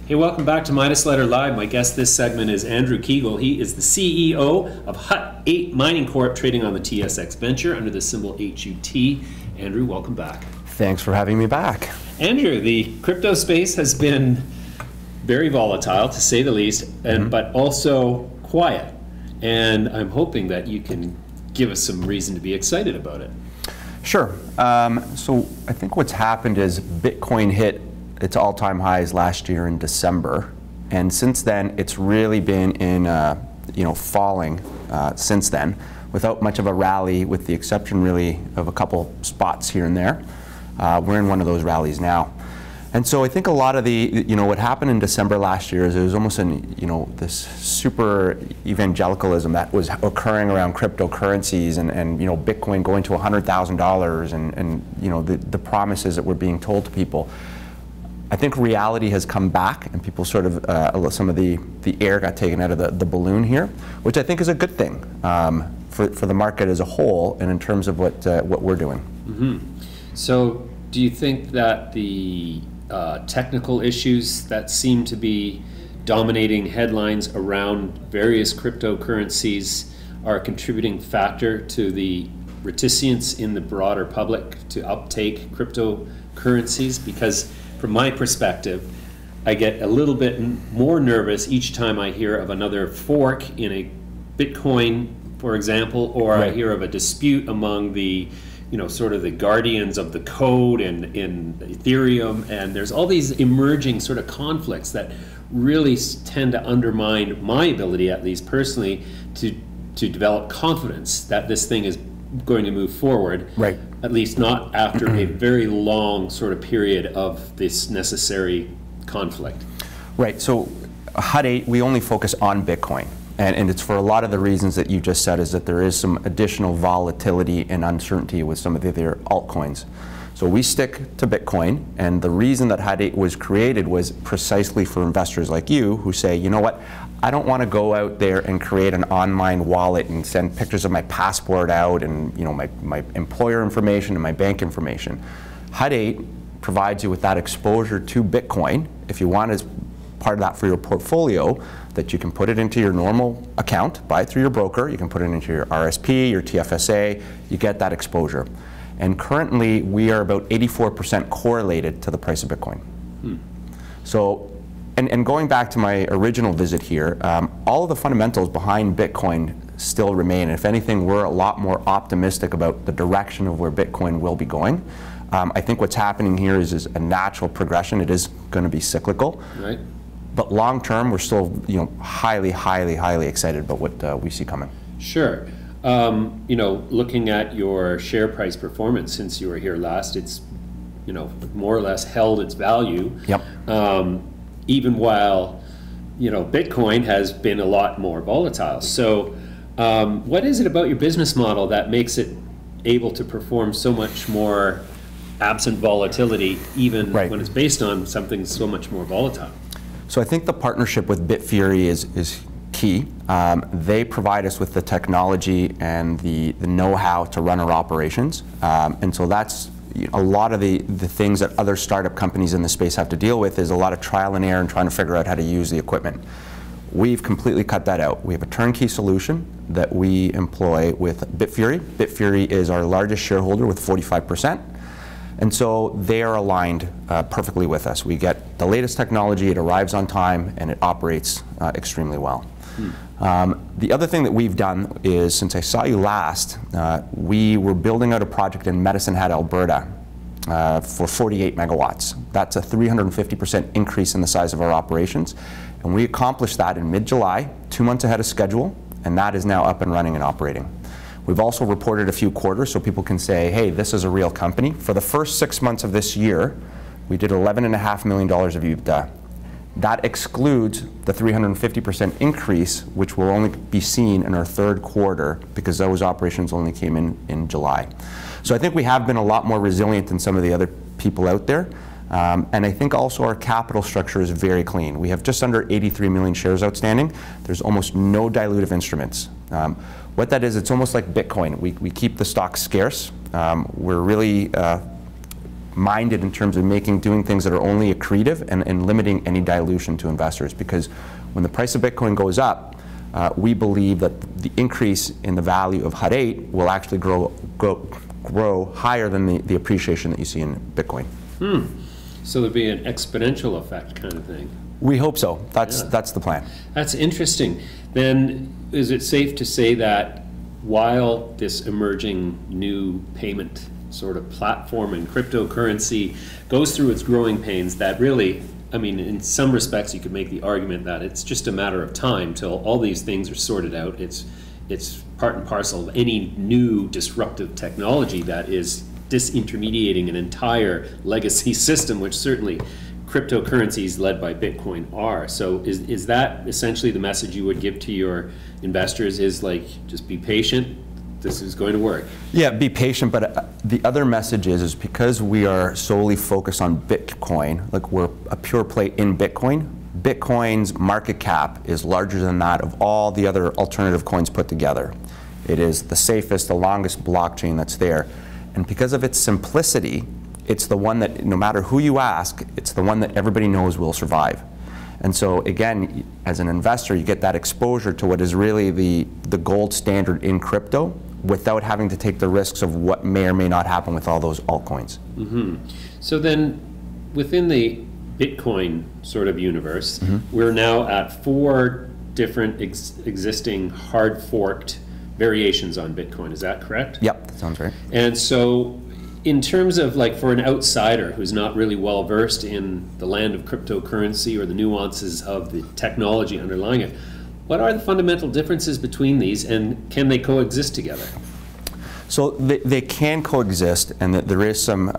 Hey, welcome back to Midas Letter Live. My guest this segment is Andrew Kiguel. He is the CEO of HUT8 Mining Corp, trading on the TSX Venture under the symbol HUT. Andrew, welcome back. Thanks for having me back. Andrew, the crypto space has been very volatile, to say the least, but also quiet. And I'm hoping that you can give us some reason to be excited about it. Sure. So I think what's happened is Bitcoin hit its all-time highs last year in December, and since then it's really been in falling since then, without much of a rally, with the exception really of a couple spots here and there. We're in one of those rallies now, and so I think a lot of the what happened in December last year is it was almost this super evangelicalism that was occurring around cryptocurrencies and Bitcoin going to $100,000 and the promises that were being told to people. I think reality has come back, and people sort of, some of the air got taken out of the balloon here, which I think is a good thing for the market as a whole, and in terms of what we're doing. So, do you think that the technical issues that seem to be dominating headlines around various cryptocurrencies are a contributing factor to the reticence in the broader public to uptake cryptocurrencies? Because from my perspective, I get a little bit more nervous each time I hear of another fork in a Bitcoin, for example, or I hear of a dispute among the, sort of the guardians of the code in Ethereum, and there's all these emerging sort of conflicts that really tend to undermine my ability, at least personally, to develop confidence that this thing is going to move forward, at least not after a very long sort of period of this necessary conflict. Right, so HUT8, we only focus on Bitcoin, and it's for a lot of the reasons that you just said, is that there is some additional volatility and uncertainty with some of the other altcoins. So we stick to Bitcoin, and the reason that HUT8 was created was precisely for investors like you who say, you know what, I don't want to go out there and create an online wallet and send pictures of my passport out and my employer information and my bank information. HUT8 provides you with that exposure to Bitcoin, if you want as part of that for your portfolio, that you can put it into your normal account, buy it through your broker, you can put it into your RSP, your TFSA, you get that exposure. And currently we are about 84% correlated to the price of Bitcoin. So, and going back to my original visit here, all of the fundamentals behind Bitcoin still remain. If anything, we're a lot more optimistic about the direction of where Bitcoin will be going. I think what's happening here is a natural progression. It is going to be cyclical. Right. But long term, we're still highly, highly, highly excited about what we see coming. Sure. Looking at your share price performance since you were here last, it's more or less held its value. Yep. Even while Bitcoin has been a lot more volatile. So what is it about your business model that makes it able to perform so much more absent volatility, even when it's based on something so much more volatile? So I think the partnership with Bitfury is key. They provide us with the technology and the know-how to run our operations, and so that's a lot of the things that other startup companies in the space have to deal with, is a lot of trial and error and trying to figure out how to use the equipment. We've completely cut that out. We have a turnkey solution that we employ with Bitfury. Bitfury is our largest shareholder with 45%. And so they are aligned perfectly with us. We get the latest technology, it arrives on time, and it operates extremely well. The other thing that we've done is, since I saw you last, we were building out a project in Medicine Hat, Alberta for 48 megawatts. That's a 350% increase in the size of our operations. And we accomplished that in mid-July, 2 months ahead of schedule, and that is now up and running and operating. We've also reported a few quarters so people can say, hey, this is a real company. For the first 6 months of this year, we did $11.5 million of EBITDA. That excludes the 350% increase, which will only be seen in our third quarter because those operations only came in July. So I think we have been a lot more resilient than some of the other people out there. And I think also our capital structure is very clean. We have just under 83 million shares outstanding. There's almost no dilutive instruments. What that is, it's almost like Bitcoin. We keep the stock scarce. We're really minded in terms of doing things that are only accretive and limiting any dilution to investors. Because when the price of Bitcoin goes up, we believe that the increase in the value of HUT8 will actually grow higher than the appreciation that you see in Bitcoin. So there'd be an exponential effect kind of thing. We hope so. That's the plan. That's interesting. Then is it safe to say that while this emerging new payment sort of platform and cryptocurrency goes through its growing pains, that really, I mean, in some respects you could make the argument that it's just a matter of time till all these things are sorted out. It's part and parcel of any new disruptive technology that is disintermediating an entire legacy system, which certainly cryptocurrencies led by Bitcoin are. So is that essentially the message you would give to your investors, is like, just be patient, this is going to work? Yeah, be patient, but the other message is because we are solely focused on Bitcoin, like we're a pure play in Bitcoin, Bitcoin's market cap is larger than that of all the other alternative coins put together. It is the safest, the longest blockchain that's there. And because of its simplicity, it's the one that, no matter who you ask, it's the one that everybody knows will survive. And so again, as an investor, you get that exposure to what is really the gold standard in crypto without having to take the risks of what may or may not happen with all those altcoins. So then, within the Bitcoin sort of universe, we're now at 4 different existing hard forked variations on Bitcoin. Is that correct? Yep, that sounds right. And so, in terms of, like, for an outsider who's not really well versed in the land of cryptocurrency or the nuances of the technology underlying it, what are the fundamental differences between these, and can they coexist together? So they can coexist, and there is some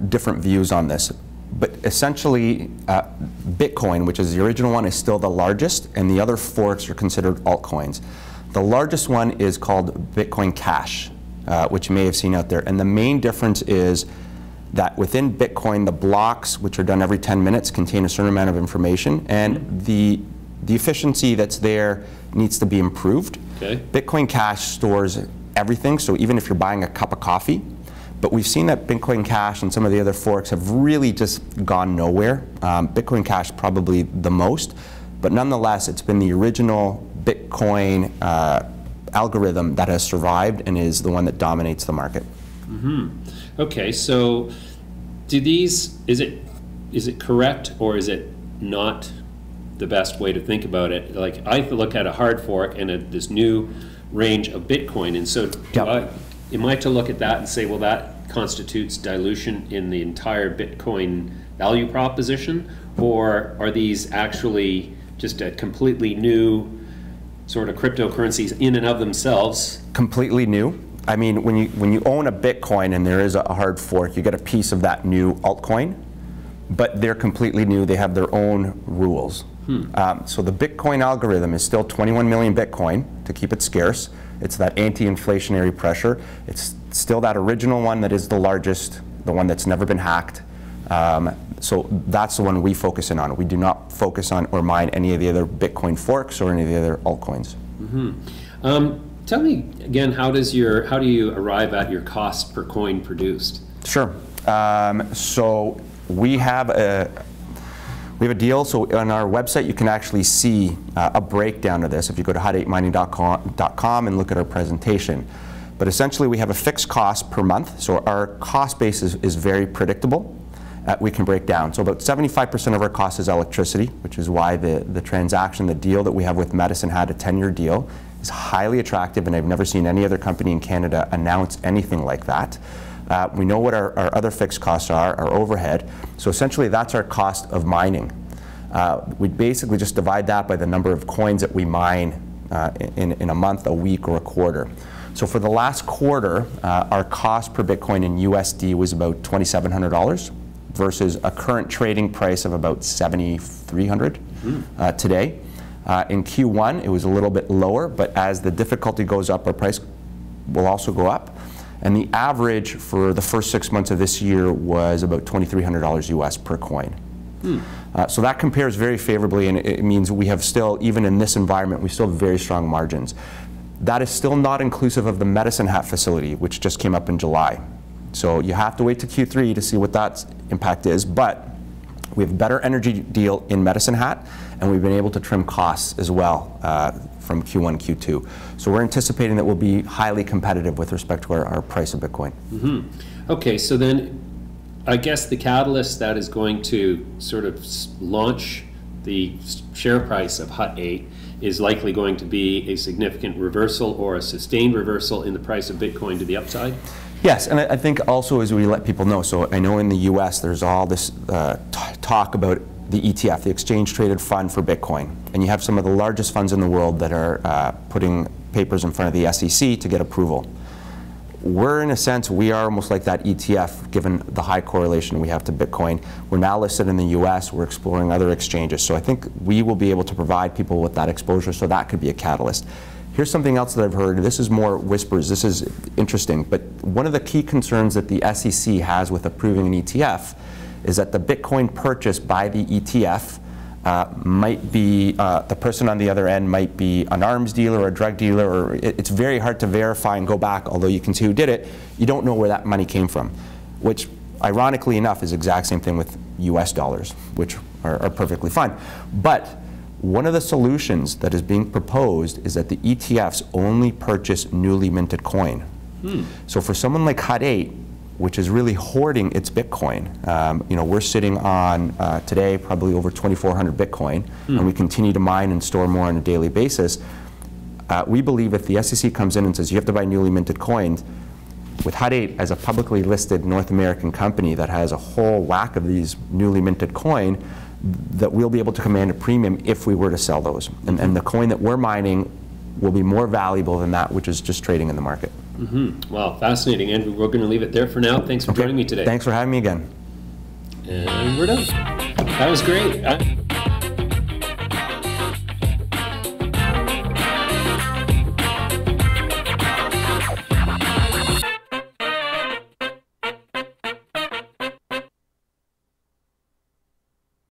different views on this. But essentially, Bitcoin, which is the original one, is still the largest, and the other forks are considered altcoins. The largest one is called Bitcoin Cash, which you may have seen out there. And the main difference is that within Bitcoin, the blocks, which are done every 10 minutes, contain a certain amount of information, and the efficiency that's there needs to be improved. Okay. Bitcoin Cash stores everything, so even if you're buying a cup of coffee, but we've seen that Bitcoin Cash and some of the other forks have really just gone nowhere. Bitcoin Cash probably the most, but nonetheless, it's been the original Bitcoin algorithm that has survived and is the one that dominates the market. Okay, so is it correct, or is it not the best way to think about it? Like, I look at a hard fork and this new range of Bitcoin, and so am I to look at that and say, well, that constitutes dilution in the entire Bitcoin value proposition, or are these actually just a completely new sort of cryptocurrencies in and of themselves? Completely new. I mean, when you own a Bitcoin and there is a hard fork, you get a piece of that new altcoin, but they're completely new. They have their own rules. So the Bitcoin algorithm is still 21 million Bitcoin to keep it scarce. It's that anti-inflationary pressure. It's still that original one that is the largest, the one that's never been hacked. So that's the one we focus in on. We do not focus on or mine any of the other Bitcoin forks or any of the other altcoins. Tell me again, how do you arrive at your cost per coin produced? Sure. So we have a deal. So on our website, you can actually see a breakdown of this if you go to hut8mining.com and look at our presentation. But essentially, we have a fixed cost per month. So our cost base is very predictable. We can break down. So about 75% of our cost is electricity, which is why the transaction, the deal that we have with Medicine Hat, a 10-year deal, is highly attractive, and I've never seen any other company in Canada announce anything like that. We know what our other fixed costs are, our overhead. So essentially, that's our cost of mining. We basically just divide that by the number of coins that we mine in a month, a week, or a quarter. So for the last quarter, our cost per Bitcoin in USD was about $2,700 versus a current trading price of about $7,300 today. In Q1, it was a little bit lower, but as the difficulty goes up, our price will also go up. And the average for the first 6 months of this year was about $2,300 US per coin. So that compares very favorably, and it means we have still, even in this environment, we still have very strong margins. That is still not inclusive of the Medicine Hat facility, which just came up in July. So you have to wait to Q3 to see what that impact is, but we have a better energy deal in Medicine Hat, and we've been able to trim costs as well from Q1, Q2. So we're anticipating that we'll be highly competitive with respect to our price of Bitcoin. Okay, so then I guess the catalyst that is going to sort of launch the share price of HUT8 is likely going to be a significant reversal or a sustained reversal in the price of Bitcoin to the upside? Yes, and I think also as we let people know, so I know in the US there's all this talk about the ETF, the Exchange Traded Fund for Bitcoin, and you have some of the largest funds in the world that are putting papers in front of the SEC to get approval. We're, in a sense, we are almost like that ETF, given the high correlation we have to Bitcoin. We're now listed in the US, we're exploring other exchanges, so I think we will be able to provide people with that exposure, so that could be a catalyst. Here's something else that I've heard. This is more whispers. This is interesting. But one of the key concerns that the SEC has with approving an ETF is that the Bitcoin purchased by the ETF might be, the person on the other end might be an arms dealer or a drug dealer, or it's very hard to verify and go back, although you can see who did it. You don't know where that money came from, which ironically enough is the exact same thing with US dollars, which are perfectly fine. But one of the solutions that is being proposed is that the ETFs only purchase newly minted coin. So for someone like HUT8, which is really hoarding its Bitcoin, you know, we're sitting on today probably over 2,400 Bitcoin, and we continue to mine and store more on a daily basis. We believe if the SEC comes in and says you have to buy newly minted coins, with HUT8 as a publicly listed North American company that has a whole whack of these newly minted coin, that we'll be able to command a premium if we were to sell those. And the coin that we're mining will be more valuable than that which is just trading in the market. Wow, fascinating. Andrew, we're going to leave it there for now. Thanks for joining me today. Thanks for having me again. And we're done. That was great.